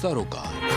सरोकार।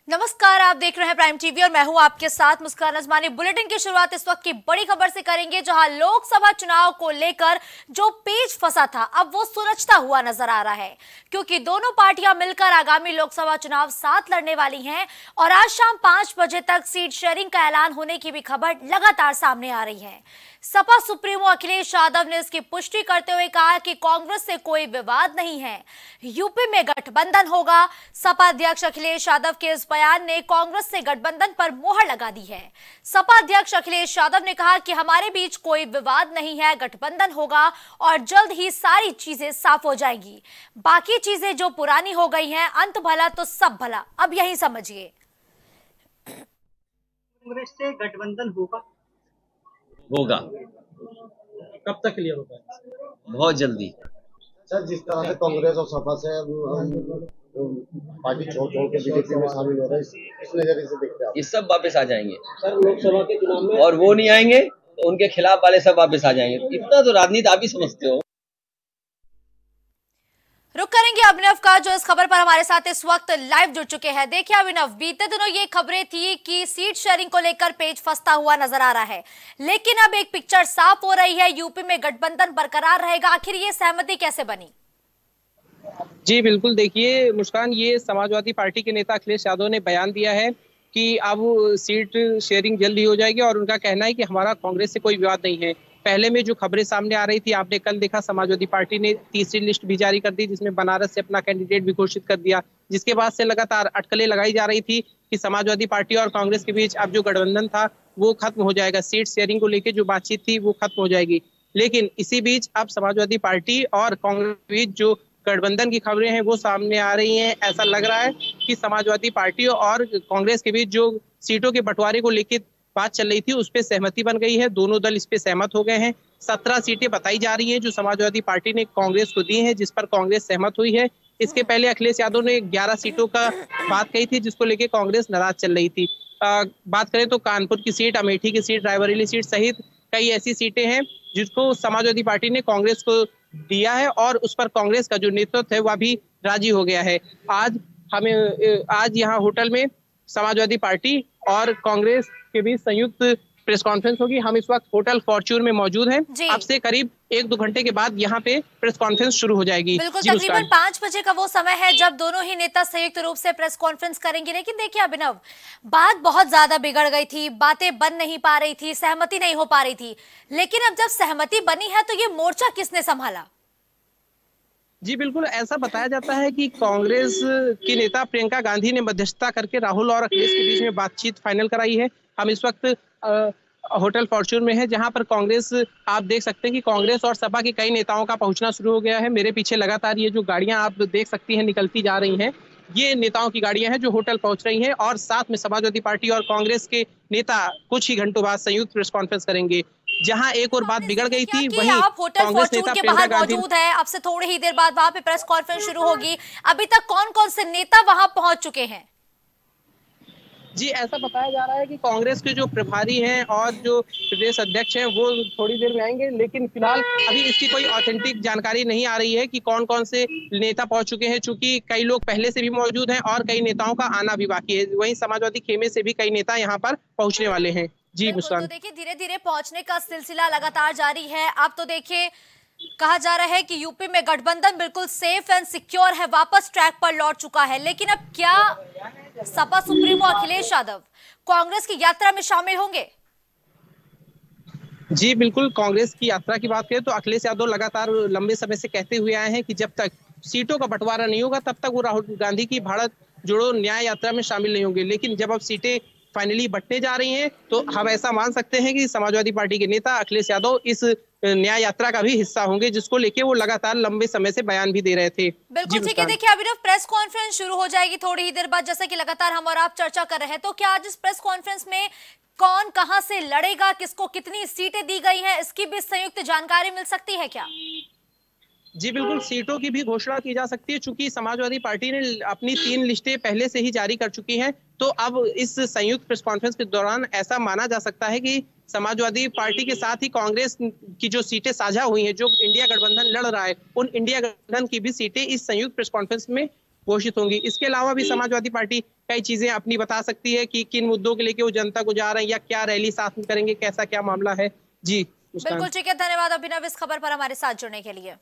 नमस्कार, आप देख रहे हैं प्राइम टीवी और मैं हूं आपके साथ मुस्कान अजमानी। बुलेटिन की शुरुआत इस वक्त की बड़ी खबर से करेंगे, जहां लोकसभा चुनाव को लेकर जो पेच फंसा था अब वो सुलझता हुआ नजर आ रहा है, क्योंकि दोनों पार्टियां मिलकर आगामी लोकसभा चुनाव साथ लड़ने वाली हैं और आज शाम 5 बजे तक सीट शेयरिंग का ऐलान होने की भी खबर लगातार सामने आ रही है। सपा सुप्रीमो अखिलेश यादव ने इसकी पुष्टि करते हुए कहा कि कांग्रेस से कोई विवाद नहीं है, यूपी में गठबंधन होगा। सपा अध्यक्ष अखिलेश यादव के इस बयान ने कांग्रेस से गठबंधन पर मोहर लगा दी है। सपा अध्यक्ष अखिलेश यादव ने कहा कि हमारे बीच कोई विवाद नहीं है, गठबंधन होगा और जल्द ही सारी चीजें साफ हो जाएंगी। बाकी चीजें जो पुरानी हो गई हैं, अंत भला तो सब भला, अब यही समझिए। कांग्रेस से गठबंधन होगा। कब तक क्लियर होगा? बहुत जल्दी। सर, जिस तरह से कांग्रेस और सपा से पार्टी छोड़ के बीजेपी में शामिल हो रहा है, इस नजरिए से देखते हैं ये सब वापस आ जाएंगे सर लोकसभा के चुनाव में, और वो नहीं आएंगे तो उनके खिलाफ वाले सब वापस आ जाएंगे। इतना तो राजनीति आप ही समझते हो। रुक करेंगे अभिनव का, जो इस खबर पर हमारे साथ इस वक्त लाइव जुड़ चुके हैं। देखिए अभिनव, बीते दिनों ये खबरें थी कि सीट शेयरिंग को लेकर पेच फंसता हुआ नजर आ रहा है, लेकिन अब एक पिक्चर साफ हो रही है, यूपी में गठबंधन बरकरार रहेगा। आखिर ये सहमति कैसे बनी? जी बिल्कुल, देखिए मुस्कान, ये समाजवादी पार्टी के नेता अखिलेश यादव ने बयान दिया है कि अब सीट शेयरिंग जल्दी हो जाएगी और उनका कहना है कि हमारा कांग्रेस से कोई विवाद नहीं है। पहले में जो खबरें सामने आ रही थी, आपने कल देखा समाजवादी पार्टी ने तीसरी लिस्ट भी जारी कर दी, जिसमें बनारस से अपना कैंडिडेट भी घोषित कर दिया, जिसके बाद से लगातार अटकलें लगाई जा रही थी कि समाजवादी पार्टी और कांग्रेस के बीच अब जो गठबंधन था वो खत्म हो जाएगा, सीट शेयरिंग को लेकर जो बातचीत थी वो खत्म हो जाएगी। लेकिन इसी बीच अब समाजवादी पार्टी और कांग्रेस के बीच जो गठबंधन की खबरें हैं वो सामने आ रही हैं। ऐसा लग रहा है कि समाजवादी पार्टी और कांग्रेस के बीच जो सीटों के बंटवारे को लेकर बात चल रही थी उस पर सहमति बन गई है, दोनों दल इस पे सहमत हो गए हैं। 17 सीटें बताई जा रही हैं जो समाजवादी पार्टी ने कांग्रेस को दी हैं, जिस पर कांग्रेस सहमत हुई है। इसके पहले अखिलेश यादव ने 11 सीटों का बात कही थी, जिसको लेकर कांग्रेस नाराज चल रही थी। बात करें तो कानपुर की सीट, अमेठी की सीट, रायबरेली सीट सहित कई ऐसी सीटें हैं जिसको समाजवादी पार्टी ने कांग्रेस को दिया है और उस पर कांग्रेस का जो नेतृत्व है वह भी राजी हो गया है। आज यहाँ होटल में समाजवादी पार्टी और कांग्रेस के बीच संयुक्त प्रेस कॉन्फ्रेंस होगी। हम इस वक्त होटल फॉर्च्यून में मौजूद हैं। अब से करीब 1-2 घंटे के बाद यहाँ पे प्रेस कॉन्फ्रेंस शुरू हो जाएगी। बिल्कुल, तकरीबन 5 बजे का वो समय है जब दोनों ही नेता संयुक्त रूप से प्रेस कॉन्फ्रेंस करेंगे। लेकिन देखिए अभिनव, बात बहुत ज्यादा बिगड़ गई थी, बातें बन नहीं पा रही थी, सहमति नहीं हो पा रही थी, लेकिन अब जब सहमति बनी है तो ये मोर्चा किसने संभाला? जी बिल्कुल, ऐसा बताया जाता है कि कांग्रेस की नेता प्रियंका गांधी ने मध्यस्थता करके राहुल और अखिलेश के बीच में बातचीत फाइनल कराई है। हम इस वक्त होटल फॉर्च्यून में है, जहां पर कांग्रेस, आप देख सकते हैं कि कांग्रेस और सपा के कई नेताओं का पहुंचना शुरू हो गया है। मेरे पीछे लगातार ये जो गाड़ियां आप देख सकती हैं निकलती जा रही हैं, ये नेताओं की गाड़ियां हैं जो होटल पहुंच रही हैं और साथ में समाजवादी पार्टी और कांग्रेस के नेता कुछ ही घंटों बाद संयुक्त प्रेस कॉन्फ्रेंस करेंगे। जहां एक और बात बिगड़ गई थी, वहीं आप होटल फॉर्च्यून के बाहर मौजूद है, अब से थोड़ी ही देर बाद वहां पे प्रेस कॉन्फ्रेंस शुरू होगी। अभी तक कौन कौन से नेता वहां पहुंच चुके हैं? जी, ऐसा बताया जा रहा है कि कांग्रेस के जो प्रभारी हैं और जो प्रदेश अध्यक्ष हैं वो थोड़ी देर में आएंगे, लेकिन फिलहाल अभी इसकी कोई ऑथेंटिक जानकारी नहीं आ रही है कि कौन कौन से नेता पहुंच चुके हैं, चूंकि कई लोग पहले से भी मौजूद हैं और कई नेताओं का आना भी बाकी है। वहीं समाजवादी खेमे से भी कई नेता यहाँ पर पहुंचने वाले हैं। जी मुस्कान, तो देखिए धीरे धीरे पहुंचने का सिलसिला लगातार जारी है। अब तो देखिए कहा जा रहा है कि यूपी में गठबंधन बिल्कुल सेफ एंड सिक्योर है, वापस ट्रैक पर लौट चुका है। लेकिन अब क्या सपा सुप्रीमो अखिलेश यादव कांग्रेस की यात्रा में शामिल होंगे? जी बिल्कुल, कांग्रेस की यात्रा की बात करें तो अखिलेश यादव लगातार लंबे समय से कहते हुए आए हैं कि जब तक सीटों का बंटवारा नहीं होगा तब तक वो राहुल गांधी की भारत जोड़ो न्याय यात्रा में शामिल नहीं होंगे। लेकिन जब अब सीटें फाइनली बंटने जा रही हैं तो हम ऐसा मान सकते हैं कि समाजवादी पार्टी के नेता अखिलेश यादव इस न्याय यात्रा का भी हिस्सा होंगे, जिसको लेके वो लगातार लंबे समय से बयान भी दे रहे थे। बिल्कुल ठीक है। देखिए अभिनव, प्रेस कॉन्फ्रेंस शुरू हो जाएगी थोड़ी ही देर बाद, जैसे कि लगातार हम और आप चर्चा कर रहे हैं। तो क्या आज इस प्रेस कॉन्फ्रेंस में कौन कहां से लड़ेगा, किसको कितनी सीटें दी गई हैं, इसकी भी संयुक्त जानकारी मिल सकती है क्या? जी बिल्कुल, सीटों की भी घोषणा की जा सकती है, चूंकि समाजवादी पार्टी ने अपनी 3 लिस्टें पहले से ही जारी कर चुकी हैं। तो अब इस संयुक्त प्रेस कॉन्फ्रेंस के दौरान ऐसा माना जा सकता है कि समाजवादी पार्टी के साथ ही कांग्रेस की जो सीटें साझा हुई हैं, जो इंडिया गठबंधन लड़ रहा है, उन इंडिया गठबंधन की भी सीटें इस संयुक्त प्रेस कॉन्फ्रेंस में घोषित होंगी। इसके अलावा भी समाजवादी पार्टी कई चीजें अपनी बता सकती है कि किन मुद्दों के लेके वो जनता को जा रहे हैं या क्या रैली साथ में करेंगे, कैसा क्या मामला है। जी मुस्कान। बिल्कुल ठीक है, धन्यवाद अभिनव इस खबर पर हमारे साथ जुड़ने के लिए।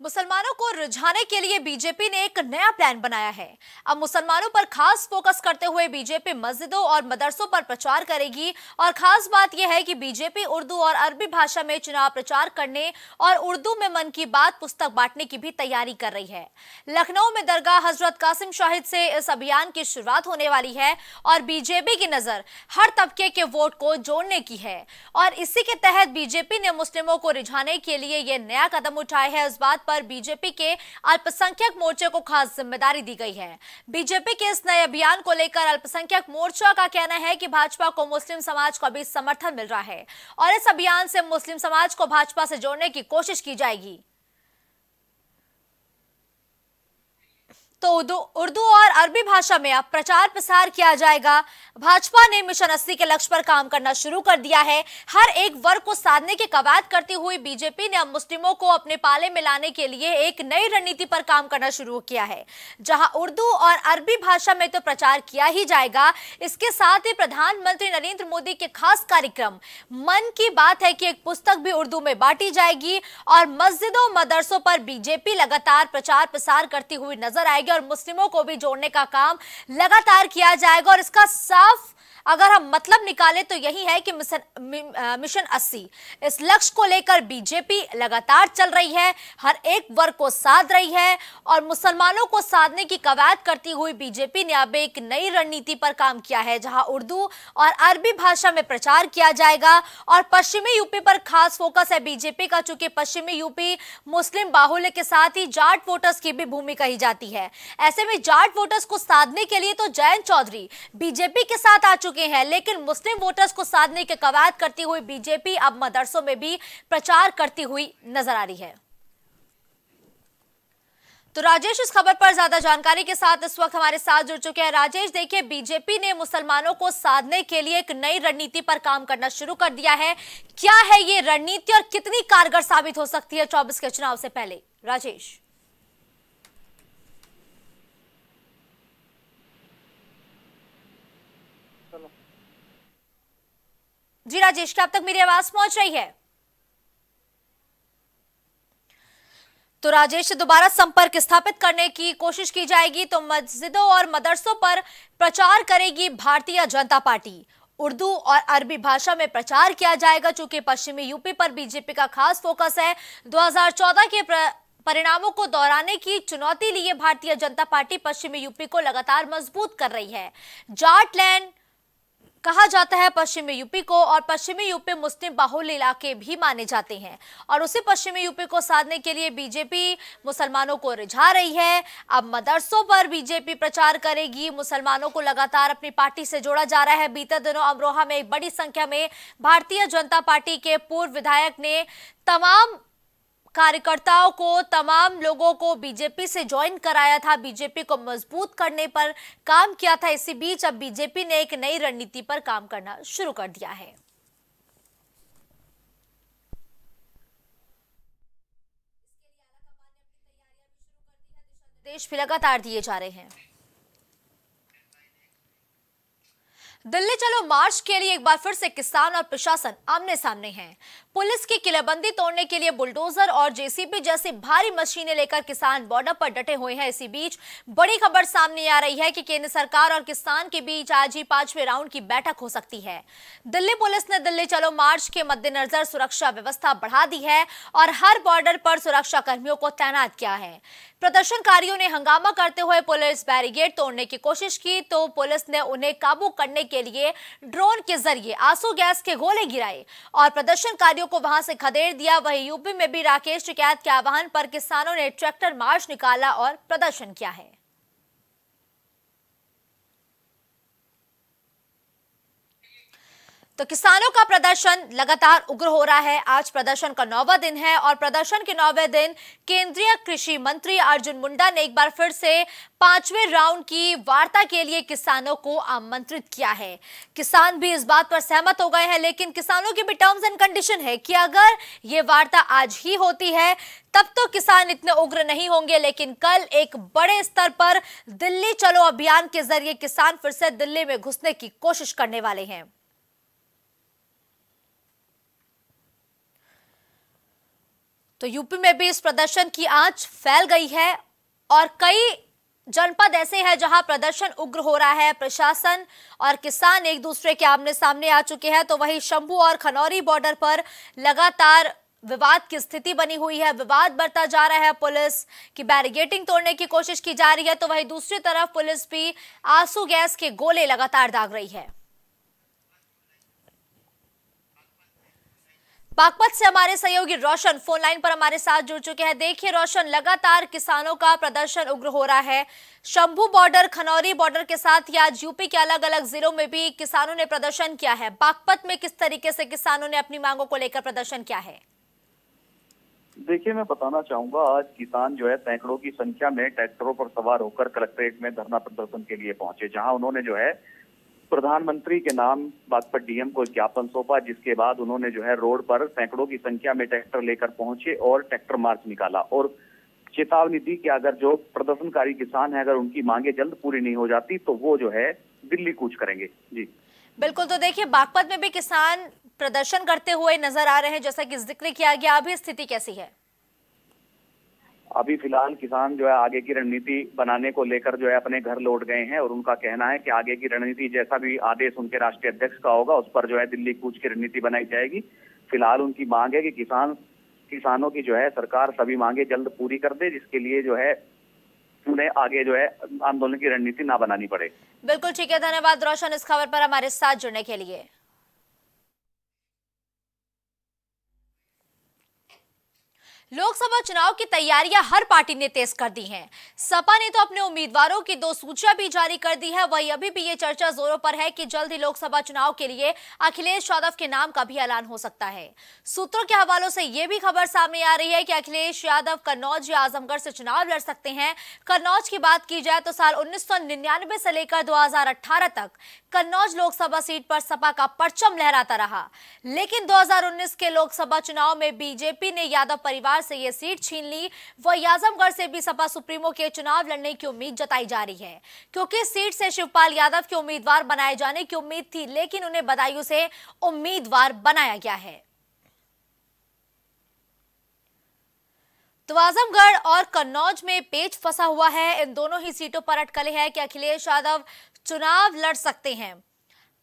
मुसलमानों को रिझाने के लिए बीजेपी ने एक नया प्लान बनाया है। अब मुसलमानों पर खास फोकस करते हुए बीजेपी मस्जिदों और मदरसों पर प्रचार करेगी। और खास बात यह है कि बीजेपी उर्दू और अरबी भाषा में चुनाव प्रचार करने और उर्दू में मन की बात पुस्तक बांटने की भी तैयारी कर रही है। लखनऊ में दरगाह हजरत कासिम शाहिद से इस अभियान की शुरुआत होने वाली है और बीजेपी की नजर हर तबके के वोट को जोड़ने की है। और इसी के तहत बीजेपी ने मुस्लिमों को रिझाने के लिए यह नया कदम उठाया है। इस बात पर बीजेपी के अल्पसंख्यक मोर्चे को खास जिम्मेदारी दी गई है। बीजेपी के इस नए अभियान को लेकर अल्पसंख्यक मोर्चा का कहना है कि भाजपा को मुस्लिम समाज को भी समर्थन मिल रहा है और इस अभियान से मुस्लिम समाज को भाजपा से जोड़ने की कोशिश की जाएगी। तो उर्दू और अरबी भाषा में अब प्रचार प्रसार किया जाएगा। भाजपा ने मिशन 80 के लक्ष्य पर काम करना शुरू कर दिया है। हर एक वर्ग को साधने की कवायद करती हुई बीजेपी ने अब मुस्लिमों को अपने पाले में लाने के लिए एक नई रणनीति पर काम करना शुरू किया है, जहां उर्दू और अरबी भाषा में तो प्रचार किया ही जाएगा, इसके साथ ही प्रधानमंत्री नरेंद्र मोदी के खास कार्यक्रम मन की बात है कि एक पुस्तक भी उर्दू में बांटी जाएगी। और मस्जिदों मदरसों पर बीजेपी लगातार प्रचार प्रसार करती हुई नजर आएगी और मुस्लिमों को भी जोड़ने का काम लगातार किया जाएगा। और इसका साफ अगर हम मतलब निकालें तो यही है कि मिशन 80 इस लक्ष्य को लेकर बीजेपी लगातार चल रही है, हर एक वर्ग को साध रही है और मुसलमानों को साधने की कवायद करती हुई बीजेपी ने अब एक नई रणनीति पर काम किया है, जहां उर्दू और अरबी भाषा में प्रचार किया जाएगा। और पश्चिमी यूपी पर खास फोकस है बीजेपी का, चूंकि पश्चिमी यूपी मुस्लिम बाहुल्य के साथ ही जाट वोटर्स की भी भूमि कही जाती है। ऐसे में जाट वोटर्स को साधने के लिए तो जयंत चौधरी बीजेपी के साथ आ चुके हैं, लेकिन मुस्लिम वोटर्स को साधने की कवायद करती हुई बीजेपी अब मदरसों में भी प्रचार करती हुई नजर आ रही है। तो राजेश इस खबर पर ज्यादा जानकारी के साथ इस वक्त हमारे साथ जुड़ चुके हैं। राजेश, देखिए बीजेपी ने मुसलमानों को साधने के लिए एक नई रणनीति पर काम करना शुरू कर दिया है। क्या है ये रणनीति और कितनी कारगर साबित हो सकती है 24 के चुनाव से पहले? राजेश जी, राजेश क्या अब तक मेरी आवाज पहुंच रही है? तो राजेश दोबारा संपर्क स्थापित करने की कोशिश की जाएगी। तो मस्जिदों और मदरसों पर प्रचार करेगी भारतीय जनता पार्टी। उर्दू और अरबी भाषा में प्रचार किया जाएगा, चूंकि पश्चिमी यूपी पर बीजेपी का खास फोकस है। 2014 के परिणामों को दोहराने की चुनौती लिए भारतीय जनता पार्टी पश्चिमी यूपी को लगातार मजबूत कर रही है। जाटलैंड कहा जाता है पश्चिमी यूपी को और पश्चिमी यूपी मुस्लिम बाहुल्य इलाके भी माने जाते हैं। और उसी पश्चिमी यूपी को साधने के लिए बीजेपी मुसलमानों को रिझा रही है। अब मदरसों पर बीजेपी प्रचार करेगी, मुसलमानों को लगातार अपनी पार्टी से जोड़ा जा रहा है। बीते दिनों अमरोहा में एक बड़ी संख्या में भारतीय जनता पार्टी के पूर्व विधायक ने तमाम कार्यकर्ताओं को, तमाम लोगों को बीजेपी से ज्वाइन कराया था, बीजेपी को मजबूत करने पर काम किया था। इसी बीच अब बीजेपी ने एक नई रणनीति पर काम करना शुरू कर दिया है। निर्देश भी लगातार दिए जा रहे हैं। दिल्ली चलो मार्च के लिए एक बार फिर से किसान और प्रशासन आमने सामने हैं। पुलिस की किलेबंदी तोड़ने के लिए बुलडोजर और जेसीबी जैसी भारी मशीनें लेकर किसान बॉर्डर पर डटे हुए हैं। इसी बीच बड़ी खबर सामने आ रही है कि केंद्र सरकार और किसान के बीच आज ही 5वें राउंड की बैठक हो सकती है। दिल्ली पुलिस ने दिल्ली चलो मार्च के मद्देनजर सुरक्षा व्यवस्था बढ़ा दी है और हर बॉर्डर पर सुरक्षा कर्मियों को तैनात किया है। प्रदर्शनकारियों ने हंगामा करते हुए पुलिस बैरिकेड तोड़ने की कोशिश की तो पुलिस ने उन्हें काबू करने के लिए ड्रोन के जरिए आंसू गैस के गोले गिराए और प्रदर्शनकारियों को वहां से खदेड़ दिया। वहीं यूपी में भी राकेश टिकैत के आह्वान पर किसानों ने ट्रैक्टर मार्च निकाला और प्रदर्शन किया है। तो किसानों का प्रदर्शन लगातार उग्र हो रहा है। आज प्रदर्शन का 9वां दिन है और प्रदर्शन के 9वें दिन केंद्रीय कृषि मंत्री अर्जुन मुंडा ने एक बार फिर से 5वें राउंड की वार्ता के लिए किसानों को आमंत्रित किया है। किसान भी इस बात पर सहमत हो गए हैं, लेकिन किसानों की भी टर्म्स एंड कंडीशन है कि अगर ये वार्ता आज ही होती है तब तो किसान इतने उग्र नहीं होंगे, लेकिन कल एक बड़े स्तर पर दिल्ली चलो अभियान के जरिए किसान फिर से दिल्ली में घुसने की कोशिश करने वाले हैं। तो यूपी में भी इस प्रदर्शन की आंच फैल गई है और कई जनपद ऐसे हैं जहां प्रदर्शन उग्र हो रहा है। प्रशासन और किसान एक दूसरे के आमने सामने आ चुके हैं। तो वहीं शंभू और खनौरी बॉर्डर पर लगातार विवाद की स्थिति बनी हुई है। विवाद बढ़ता जा रहा है। पुलिस की बैरिकेडिंग तोड़ने की कोशिश की जा रही है, तो वहीं दूसरी तरफ पुलिस भी आंसू गैस के गोले लगातार दाग रही है। बागपत से हमारे सहयोगी रोशन फोन लाइन पर हमारे साथ जुड़ चुके हैं। देखिए रोशन, लगातार किसानों का प्रदर्शन उग्र हो रहा है। शंभू बॉर्डर, खनौरी बॉर्डर के साथ ही आज यूपी के अलग अलग जिलों में भी किसानों ने प्रदर्शन किया है। बागपत में किस तरीके से किसानों ने अपनी मांगों को लेकर प्रदर्शन किया है? देखिए, मैं बताना चाहूंगा, आज किसान जो है सैकड़ों की संख्या में ट्रैक्टरों पर सवार होकर कलेक्ट्रेट में धरना प्रदर्शन के लिए पहुंचे, जहां उन्होंने जो है प्रधानमंत्री के नाम बागपत डीएम को ज्ञापन सौंपा, जिसके बाद उन्होंने जो है रोड पर सैकड़ों की संख्या में ट्रैक्टर लेकर पहुंचे और ट्रैक्टर मार्च निकाला और चेतावनी दी कि अगर जो प्रदर्शनकारी किसान है, अगर उनकी मांगे जल्द पूरी नहीं हो जाती तो वो जो है दिल्ली कूच करेंगे। जी बिल्कुल। तो देखिए, बागपत में भी किसान प्रदर्शन करते हुए नजर आ रहे हैं, जैसा कि जिक्र किया गया। अभी स्थिति कैसी है? अभी फिलहाल किसान जो है आगे की रणनीति बनाने को लेकर जो है अपने घर लौट गए हैं और उनका कहना है कि आगे की रणनीति जैसा भी आदेश उनके राष्ट्रीय अध्यक्ष का होगा उस पर जो है दिल्ली कूच की रणनीति बनाई जाएगी। फिलहाल उनकी मांग है कि किसानों की जो है सरकार सभी मांगे जल्द पूरी कर दे, जिसके लिए जो है उन्हें आगे जो है आंदोलन की रणनीति ना बनानी पड़े। बिल्कुल ठीक है, धन्यवाद रोशन इस खबर पर हमारे साथ जुड़ने के लिए। लोकसभा चुनाव की तैयारियां हर पार्टी ने तेज कर दी हैं। सपा ने तो अपने उम्मीदवारों की 2 सूचियां भी जारी कर दी है। वहीं अभी भी ये चर्चा जोरों पर है कि जल्द ही लोकसभा चुनाव के लिए अखिलेश यादव के नाम का भी ऐलान हो सकता है। सूत्रों के हवालों से ये भी खबर सामने आ रही है कि अखिलेश यादव कन्नौज या आजमगढ़ से चुनाव लड़ सकते हैं। कन्नौज की बात की जाए तो साल 1999 से लेकर 2018 तक कन्नौज लोकसभा सीट पर सपा का परचम लहराता रहा, लेकिन 2019 के लोकसभा चुनाव में बीजेपी ने यादव परिवार से ये सीट छीन ली। वह आजमगढ़ से भी सपा सुप्रीमो के चुनाव लड़ने की उम्मीद जताई जा रही है, क्योंकि इस सीट से शिवपाल यादव के उम्मीदवार बनाए जाने की उम्मीद थी, लेकिन उन्हें बदायूं से उम्मीदवार बनाया गया है। तो आजमगढ़ और कन्नौज में पेच फंसा हुआ है। इन दोनों ही सीटों पर अटकलें हैं कि अखिलेश यादव चुनाव लड़ सकते हैं।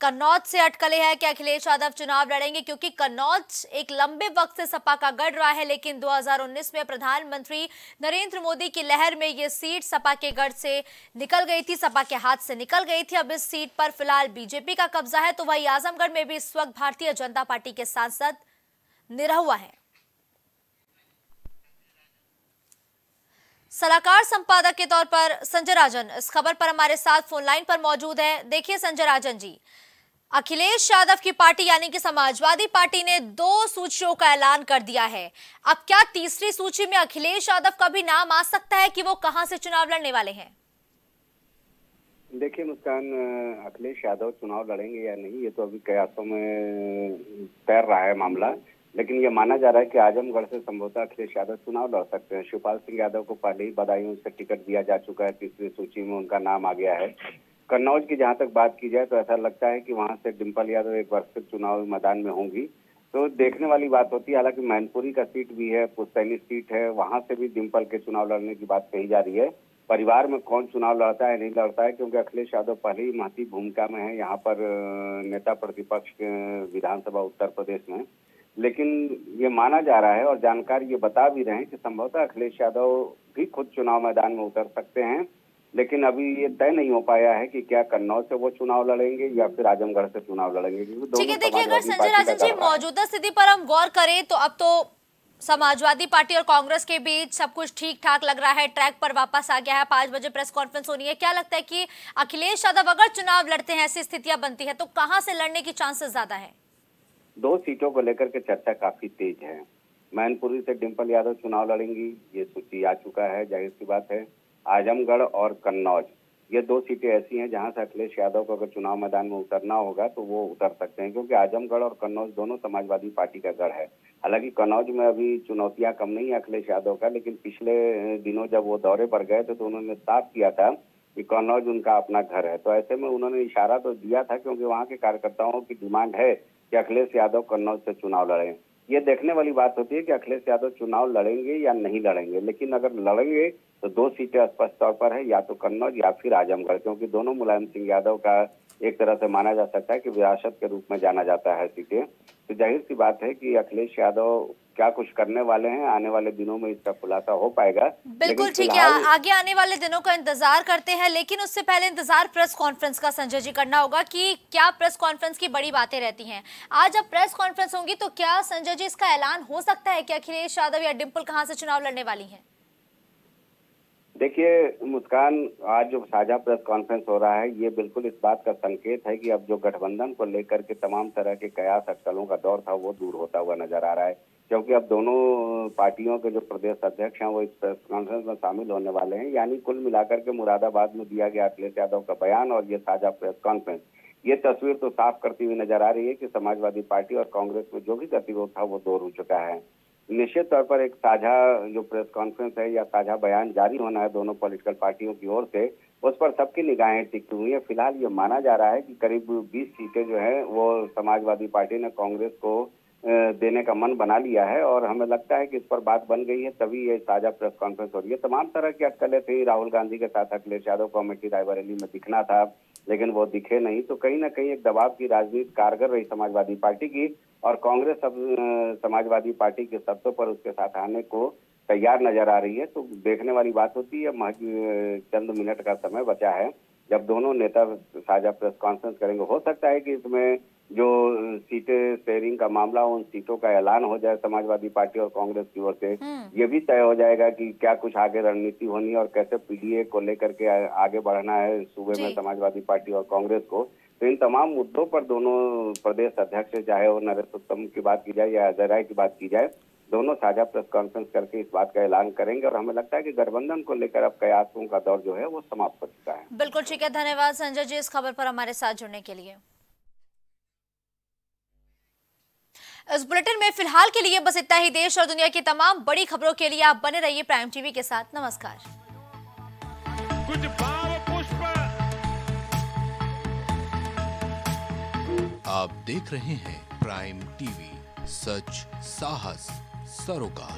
कन्नौज से अटकलें है कि अखिलेश यादव चुनाव लड़ेंगे, क्योंकि कन्नौज एक लंबे वक्त से सपा का गढ़ रहा है, लेकिन 2019 में प्रधानमंत्री नरेंद्र मोदी की लहर में यह सीट सपा के गढ़ से निकल गई थी, सपा के हाथ से निकल गई थी। अब इस सीट पर फिलहाल बीजेपी का कब्जा है। तो वहीं आजमगढ़ में भी इस वक्त भारतीय जनता पार्टी के सांसद निरहुआ है। सलाहकार संपादक के तौर पर संजय राजन इस खबर पर हमारे साथ फोन लाइन पर मौजूद है। देखिए संजय राजन जी, अखिलेश यादव की पार्टी यानी कि समाजवादी पार्टी ने 2 सूचियों का ऐलान कर दिया है। अब क्या तीसरी सूची में अखिलेश यादव का भी नाम आ सकता है कि वो कहां से चुनाव लड़ने वाले हैं? देखिए मुस्कान, अखिलेश यादव चुनाव लड़ेंगे या नहीं ये तो अभी कयासों में तैर रहा है मामला, लेकिन ये माना जा रहा है कि आजमगढ़ से संभवतः अखिलेश यादव चुनाव लड़ सकते हैं। शिवपाल सिंह यादव को पहले ही बदायूं से टिकट दिया जा चुका है, तीसरी सूची में उनका नाम आ गया है। कन्नौज की जहां तक बात की जाए तो ऐसा लगता है कि वहां से डिम्पल यादव एक बार फिर चुनावी मैदान में होंगी, तो देखने वाली बात होती है। हालांकि मैनपुरी का सीट भी है, पुश्तैनी सीट है, वहां से भी डिम्पल के चुनाव लड़ने की बात कही जा रही है। परिवार में कौन चुनाव लड़ता है नहीं लड़ता है, क्योंकि अखिलेश यादव पहले ही महती भूमिका में है यहाँ पर नेता प्रतिपक्ष विधानसभा उत्तर प्रदेश में। लेकिन ये माना जा रहा है और जानकार ये बता भी रहे हैं कि संभवतः अखिलेश यादव भी खुद चुनाव मैदान में उतर सकते हैं, लेकिन अभी ये तय नहीं हो पाया है कि क्या कन्नौज से वो चुनाव लड़ेंगे या फिर आजमगढ़ से चुनाव लड़ेंगे। ठीक है, देखिए अगर संजय राजन जी मौजूदा स्थिति पर हम गौर करें तो अब तो समाजवादी पार्टी और कांग्रेस के बीच सब कुछ ठीक ठाक लग रहा है, ट्रैक पर वापस आ गया है। 5 बजे प्रेस कॉन्फ्रेंस होनी है। क्या लगता है कि अखिलेश यादव अगर चुनाव लड़ते हैं, ऐसी स्थितियां बनती है तो कहां से लड़ने की चांसेस ज्यादा है? 2 सीटों को लेकर के चर्चा काफी तेज है। मैनपुरी से डिंपल यादव चुनाव लड़ेंगी, ये सूची आ चुका है, जाहिर सी बात है। आजमगढ़ और कन्नौज, ये 2 सीटें ऐसी हैं जहां से अखिलेश यादव को अगर चुनाव मैदान में उतरना होगा तो वो उतर सकते हैं, क्योंकि आजमगढ़ और कन्नौज दोनों समाजवादी पार्टी का गढ़ है। हालांकि कन्नौज में अभी चुनौतियां कम नहीं है अखिलेश यादव का, लेकिन पिछले दिनों जब वो दौरे पर गए थे तो उन्होंने साफ किया था कि कन्नौज उनका अपना घर है। तो ऐसे में उन्होंने इशारा तो दिया था, क्योंकि वहाँ के कार्यकर्ताओं की डिमांड है कि अखिलेश यादव कन्नौज से चुनाव लड़ें। ये देखने वाली बात होती है कि अखिलेश यादव चुनाव लड़ेंगे या नहीं लड़ेंगे, लेकिन अगर लड़ेंगे तो 2 सीटें स्पष्ट तौर पर है, या तो कन्नौज या फिर आजमगढ़, क्योंकि दोनों मुलायम सिंह यादव का एक तरह से माना जा सकता है कि विरासत के रूप में जाना जाता है सीटें। तो जाहिर सी बात है कि अखिलेश यादव क्या कुछ करने वाले हैं, आने वाले दिनों में इसका खुलासा हो पाएगा। बिल्कुल ठीक है, आगे आने वाले दिनों का इंतजार करते हैं, लेकिन उससे पहले इंतजार प्रेस कॉन्फ्रेंस का संजय जी करना होगा कि क्या प्रेस कॉन्फ्रेंस की बड़ी बातें रहती हैं। आज जब प्रेस कॉन्फ्रेंस होंगी तो क्या संजय जी इसका ऐलान हो सकता है कि अखिलेश यादव या डिंपल कहां से चुनाव लड़ने वाली हैं? देखिए मुस्कान, आज जो साझा प्रेस कॉन्फ्रेंस हो रहा है ये बिल्कुल इस बात का संकेत है कि अब जो गठबंधन को लेकर के तमाम तरह के कयास अटकलों का दौर था वो दूर होता हुआ नजर आ रहा है, क्योंकि अब दोनों पार्टियों के जो प्रदेश अध्यक्ष हैं वो इस प्रेस कॉन्फ्रेंस में शामिल होने वाले हैं। यानी कुल मिलाकर के मुरादाबाद में दिया गया अखिलेश यादव का बयान और ये साझा प्रेस कॉन्फ्रेंस, ये तस्वीर तो साफ करती हुई नजर आ रही है कि समाजवादी पार्टी और कांग्रेस में जो भी गतिरोध था वो दूर हो चुका है। निश्चित तौर पर एक साझा जो प्रेस कॉन्फ्रेंस है या साझा बयान जारी होना है दोनों पॉलिटिकल पार्टियों की ओर से, उस पर सबकी निगाहें टिकी हुई है। फिलहाल ये माना जा रहा है कि करीब 20 सीटें जो है वो समाजवादी पार्टी ने कांग्रेस को देने का मन बना लिया है, और हमें लगता है कि इस पर बात बन गई है, तभी ये साझा प्रेस कॉन्फ्रेंस हो रही है। तमाम तरह की अटकलें थी, राहुल गांधी के साथ अखिलेश यादव को अमेठी रायबरेली में दिखना था, लेकिन वो दिखे नहीं, तो कहीं ना कहीं एक दबाव की राजनीति कारगर रही समाजवादी पार्टी की, और कांग्रेस अब समाजवादी पार्टी के शर्तों पर उसके साथ आने को तैयार नजर आ रही है। तो देखने वाली बात होती है, चंद मिनट का समय बचा है जब दोनों नेता साझा प्रेस कॉन्फ्रेंस करेंगे। हो सकता है कि इसमें जो सीटें शेयरिंग का मामला हो, उन सीटों का ऐलान हो जाए समाजवादी पार्टी और कांग्रेस की ओर से। ये भी तय हो जाएगा कि क्या कुछ आगे रणनीति होनी है और कैसे पीडीए को लेकर के आगे बढ़ना है सूबे में समाजवादी पार्टी और कांग्रेस को। तो इन तमाम मुद्दों पर दोनों प्रदेश अध्यक्ष, चाहे वो नरेश उत्तम की बात की जाए या अजय राय की बात की जाए, दोनों साझा प्रेस कॉन्फ्रेंस करके इस बात का ऐलान करेंगे, और हमें लगता है कि गठबंधन को लेकर अब कयासों का दौर जो है वो समाप्त हो चुका है। बिल्कुल ठीक है, धन्यवाद संजय जी इस खबर पर हमारे साथ जुड़ने के लिए। इस बुलेटिन में फिलहाल के लिए बस इतना ही। देश और दुनिया की तमाम बड़ी खबरों के लिए आप बने रहिए प्राइम टीवी के साथ। नमस्कार। कुछ भाव पुष्प आप देख रहे हैं प्राइम टीवी, सच साहस सरोकार।